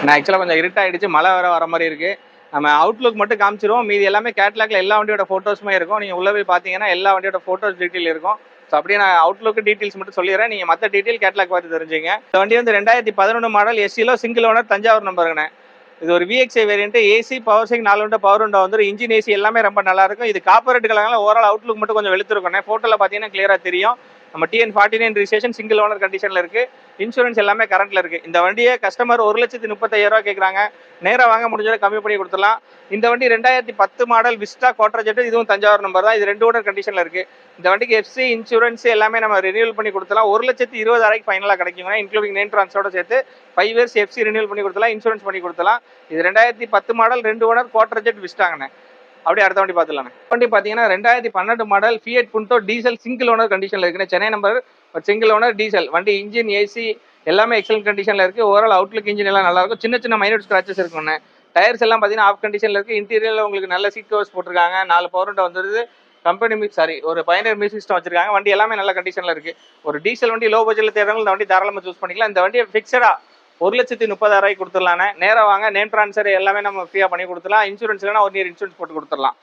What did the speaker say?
நான் ஆக்சுவலாக கொஞ்சம் இருட்டாயிடுச்சு, மழை வர மாதிரி இருக்கு. நம்ம அவுட்லுக் மட்டும் காமிச்சிருவோம். மீதி எல்லாமே கேட்லாக்ல எல்லா வண்டியோட ஃபோட்டோஸுமே இருக்கும். நீங்கள் உள்ள போய் பார்த்தீங்கன்னா எல்லா வண்டியோட ஃபோட்டோஸ் டீட்டெயில் இருக்கும். ஸோ அப்படியே நான் அவுட்லுக் டீட்டெயில்ஸ் மட்டும் சொல்லிடுறேன். நீங்கள் மற்ற டீட்டெயில் கேட்லாக் பார்த்து தெரிஞ்சுங்க. இந்த வண்டி வந்து 2011 மாடல் எஸ்சிலோ சிங்கிள் ஓனர் தஞ்சாவூர் நம்பருங்கண்ணே. இது ஒரு VXi variant. AC power steering 4 window power window வந்துடும். இன்ஜின் ஏசி எல்லாமே ரொம்ப நல்லா இருக்கும். இது கார்பரேட் கலர்னால ஓவரால் அவுட்லுக் மட்டும் கொஞ்சம் வெளுத்துருக்கோண்ணே. ஃபோட்டோவில் பார்த்தீங்கன்னா கிளியராக தெரியும். நம்ம TN49 ரிஜிஸ்ட்ரேஷன் சிங்கிள் ஓனர் கண்டிஷனில் இருக்குது. இன்சூரன்ஸ் எல்லாமே கரண்ட்டில் இருக்குது. இந்த வண்டியை கஸ்டமர் 1,35,000 கேட்குறாங்க. நேராக வாங்க முடிஞ்சதை கம்மி பண்ணி கொடுத்துடலாம். இந்த வண்டி 2010 மாடல் விஸ்டா கோட்ரஜெட். இதுவும் தஞ்சாவூர் நம்பர் தான். இது 2 ஓனர் கண்டிஷனில் இருக்குது. இந்த வண்டிக்கு எஃப்சி இன்சூரன்ஸ் எல்லாமே நம்ம ரினியூவல் பண்ணி கொடுத்துலாம். 1,20,000 ஃபைனலாக கிடைக்குங்க. இன்க்ளூடிங் நேம் ட்ரான்ஸ்ஃபரோட சேர்த்து 5 இயர்ஸ் எஃப்சி ரினியூவல் பண்ணி கொடுத்துலாம். இன்சூரன்ஸ் பண்ணி கொடுத்துலாம். இது 2010 மாடல் 2 ஓனர் கோட்ரஜெட் விஸ்டாங்கண்ணே. அப்படியே அடுத்த வண்டி பார்த்துலாண்ணே. வண்டி பார்த்தீங்கன்னா 2012 model Fiat புண்டோ diesel single owner கண்டிஷனில் இருக்குண்ணே. சென்னை நம்பர், ஒரு சிங்கிள் ஓனர் டீசல் வண்டி. இன்ஜின் ஏசி எல்லாமே எக்ஸலன்ட் கண்டிஷனில் இருக்குது. ஓவரால் அவுட்லுக் இன்ஜின் எல்லாம் நல்லா இருக்கும். சின்ன சின்ன மைனூட் ஸ்க்ராச்சஸ் இருக்குண்ணே. டயர்ஸ் எல்லாம் பார்த்தீங்கன்னா ஆஃப் கண்டிஷனில் இருக்குது. இன்டீரியரில் உங்களுக்கு நல்ல சீட் கவர்ஸ் போட்டிருக்காங்க. 4 பவர் விண்டோ வந்துருது. கம்பெனி ஒரு பயனர் மியூசிக் சிஸ்டம் வச்சிருக்காங்க. வண்டி எல்லாமே நல்ல கண்டிஷனில் இருக்குது. ஒரு டீசல் வண்டி லோ பட்ஜெட்டில் தேடுறவங்க இந்த வண்டி தாராளமாக சூஸ் பண்ணிக்கலாம். இந்த வண்டியை ஃபிக்ஸடாக 1,30,000 கொடுத்துடலாண்ணே. நேராக வாங்க, நேம் ட்ரான்ஸ்ஃபர் எல்லாமே நம்ம ஃப்ரீயாக பண்ணி கொடுத்துலாம். இன்சூரன்ஸ் இல்லைனா 1 இயர் இன்சூரன்ஸ் போட்டு கொடுத்துடலாம்.